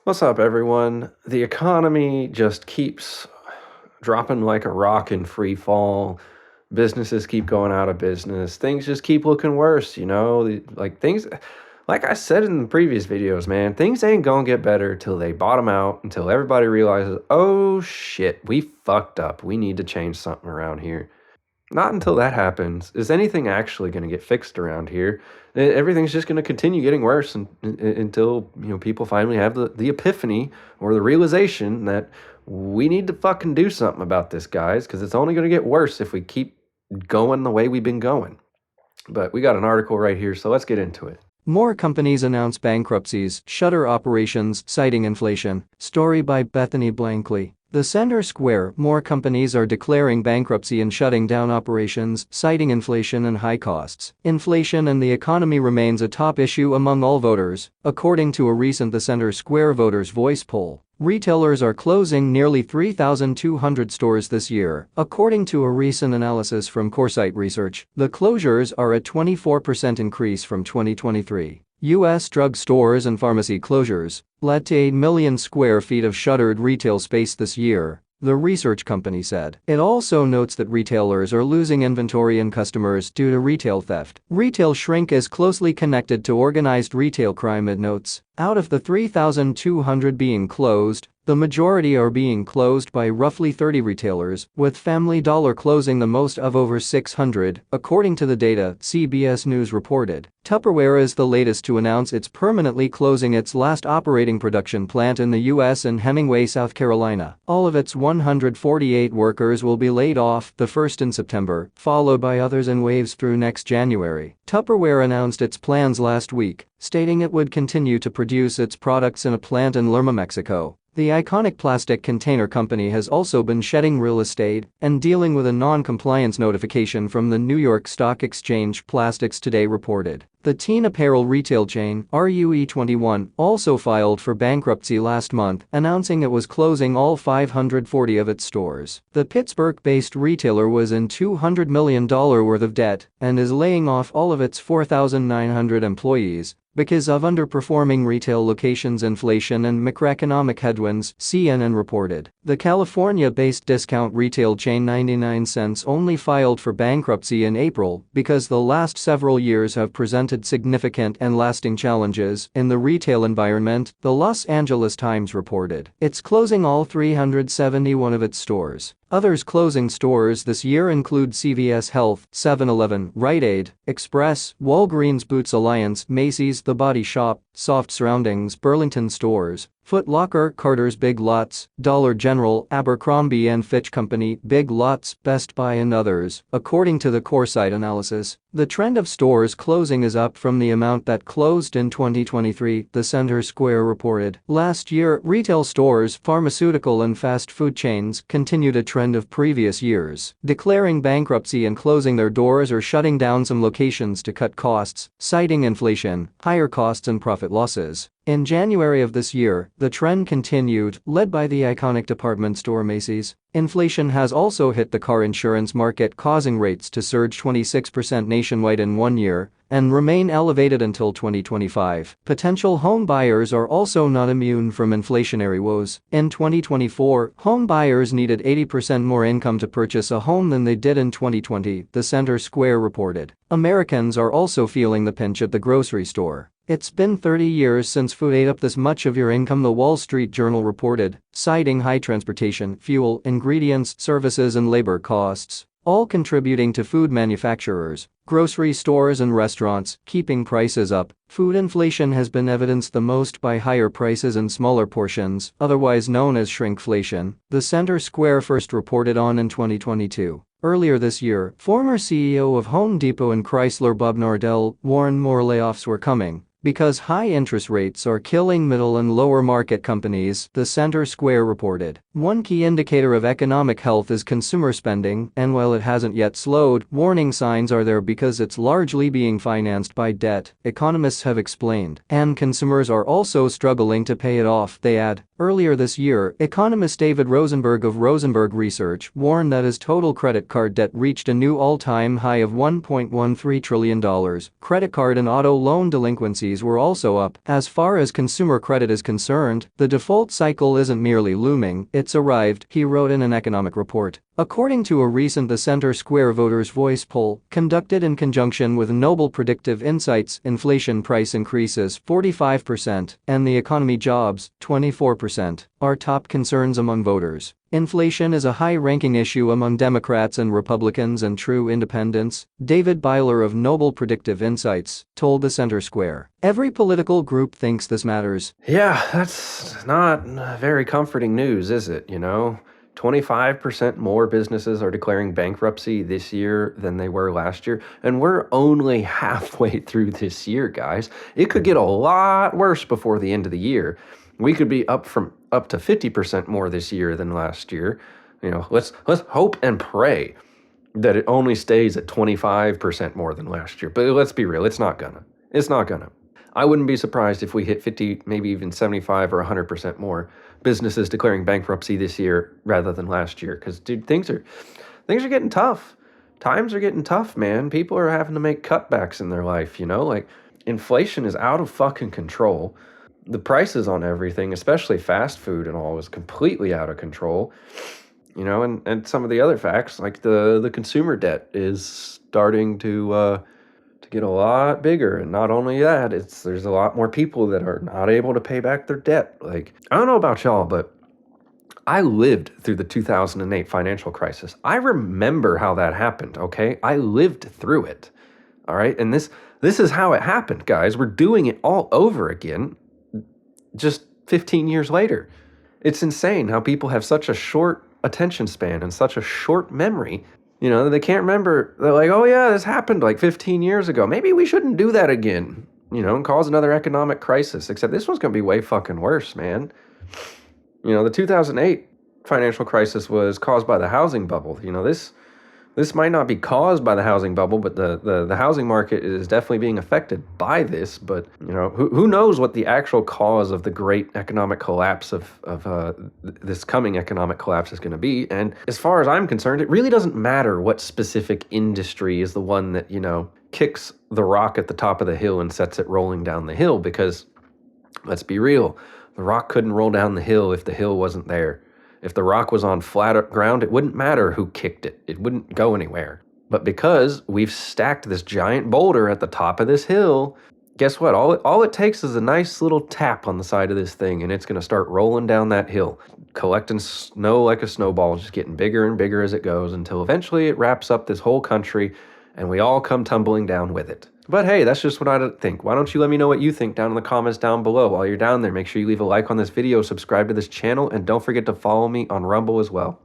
What's up, everyone? The economy just keeps dropping like a rock in free fall. Businesses keep going out of business. Things just keep looking worse, Like things, like I said in the previous videos, man, things ain't gonna get better till they bottom out, until everybody realizes, oh shit, we fucked up. We need to change something around here. Not until that happens is anything actually going to get fixed around here. Everything's just going to continue getting worse until people finally have the epiphany or the realization that we need to fucking do something about this, guys, because it's only going to get worse if we keep going the way we've been going. But we got an article right here, so let's get into it. More companies announce bankruptcies, shutter operations, citing inflation. Story by Bethany Blankley. The Center Square, more companies are declaring bankruptcy and shutting down operations, citing inflation and high costs. Inflation and the economy remains a top issue among all voters, according to a recent The Center Square Voters' Voice poll. Retailers are closing nearly 3,200 stores this year, according to a recent analysis from Coresight Research. The closures are a 24% increase from 2023. U.S. drug stores and pharmacy closures led to 8 million square feet of shuttered retail space this year, the research company said. It also notes that retailers are losing inventory and customers due to retail theft. Retail shrink is closely connected to organized retail crime, it notes. Out of the 3,200 being closed, the majority are being closed by roughly 30 retailers, with Family Dollar closing the most of over 600, according to the data CBS News reported. Tupperware is the latest to announce it's permanently closing its last operating production plant in the U.S. in Hemingway, South Carolina. All of its 148 workers will be laid off, the first in September, followed by others in waves through next January. Tupperware announced its plans last week, stating it would continue to produce its products in a plant in Lerma, Mexico. The iconic plastic container company has also been shedding real estate and dealing with a non-compliance notification from the New York Stock Exchange, Plastics Today reported. The teen apparel retail chain, RUE21, also filed for bankruptcy last month, announcing it was closing all 540 of its stores. The Pittsburgh-based retailer was in $200 million worth of debt and is laying off all of its 4,900 employees because of underperforming retail locations, inflation and macroeconomic headwinds, CNN reported. The California-based discount retail chain 99 Cents only filed for bankruptcy in April because the last several years have presented significant and lasting challenges in the retail environment, the Los Angeles Times reported. It's closing all 371 of its stores. Others closing stores this year include CVS Health, 7-Eleven, Rite Aid, Express, Walgreens Boots Alliance, Macy's, The Body Shop, Soft Surroundings, Burlington Stores, Foot Locker, Carter's Big Lots, Dollar General, Abercrombie & Fitch Company, Big Lots, Best Buy and others. According to the Coresight analysis, the trend of stores closing is up from the amount that closed in 2023, the Center Square reported. Last year, retail stores, pharmaceutical and fast food chains continued a trend of previous years, declaring bankruptcy and closing their doors or shutting down some locations to cut costs, citing inflation, higher costs and profit losses. In January of this year, the trend continued, led by the iconic department store Macy's. Inflation has also hit the car insurance market, causing rates to surge 26% nationwide in 1 year and remain elevated until 2025. Potential home buyers are also not immune from inflationary woes. In 2024, home buyers needed 80% more income to purchase a home than they did in 2020, the Center Square reported. Americans are also feeling the pinch at the grocery store. It's been 30 years since food ate up this much of your income, the Wall Street Journal reported, citing high transportation, fuel, ingredients, services and labor costs, all contributing to food manufacturers, grocery stores and restaurants, keeping prices up. Food inflation has been evidenced the most by higher prices in smaller portions, otherwise known as shrinkflation, the Center Square first reported on in 2022. Earlier this year, former CEO of Home Depot and Chrysler Bob Nardell warned more layoffs were coming because high interest rates are killing middle and lower market companies, the Center Square reported. One key indicator of economic health is consumer spending, and while it hasn't yet slowed, warning signs are there because it's largely being financed by debt, economists have explained. And consumers are also struggling to pay it off, they add. Earlier this year, economist David Rosenberg of Rosenberg Research warned that as total credit card debt reached a new all-time high of $1.13 trillion, credit card and auto loan delinquencies commodities were also up. As far as consumer credit is concerned, the default cycle isn't merely looming, it's arrived, he wrote in an economic report. According to a recent The Center Square Voters' Voice poll, conducted in conjunction with Noble Predictive Insights, inflation price increases 45% and the economy jobs 24% are top concerns among voters. Inflation is a high-ranking issue among Democrats and Republicans and true independents, David Byler of Noble Predictive Insights told The Center Square. Every political group thinks this matters. Yeah, that's not very comforting news, is it, 25% more businesses are declaring bankruptcy this year than they were last year, and we're only halfway through this year, guys. It could get a lot worse before the end of the year. We could be up to 50% more this year than last year. Let's hope and pray that it only stays at 25% more than last year. But let's be real, it's not gonna. I wouldn't be surprised if we hit 50, maybe even 75 or 100% more businesses declaring bankruptcy this year rather than last year. Because, dude, things are getting tough. Times are getting tough, man. People are having to make cutbacks in their life, Like, inflation is out of fucking control. The prices on everything, especially fast food and all, is completely out of control. And some of the other facts, like the consumer debt is starting to get a lot bigger. And not only that, there's a lot more people that are not able to pay back their debt. Like, I don't know about y'all, but I lived through the 2008 financial crisis. I remember how that happened, okay? I lived through it, all right? And this is how it happened, guys. We're doing it all over again just 15 years later. It's insane how people have such a short attention span and such a short memory. They can't remember. They're like, oh yeah, this happened like 15 years ago. Maybe we shouldn't do that again, and cause another economic crisis. Except this one's going to be way fucking worse, man. The 2008 financial crisis was caused by the housing bubble. This might not be caused by the housing bubble, but the housing market is definitely being affected by this. But, who knows what the actual cause of the great economic collapse of this coming economic collapse is going to be. And as far as I'm concerned, it really doesn't matter what specific industry is the one that, kicks the rock at the top of the hill and sets it rolling down the hill. Because, let's be real, the rock couldn't roll down the hill if the hill wasn't there. If the rock was on flat ground, it wouldn't matter who kicked it. It wouldn't go anywhere. But because we've stacked this giant boulder at the top of this hill, guess what? All it takes is a nice little tap on the side of this thing, and it's going to start rolling down that hill, collecting snow like a snowball, just getting bigger and bigger as it goes until eventually it wraps up this whole country, and we all come tumbling down with it. But hey, that's just what I think. Why don't you let me know what you think down in the comments down below. While you're down there, make sure you leave a like on this video, subscribe to this channel, and don't forget to follow me on Rumble as well.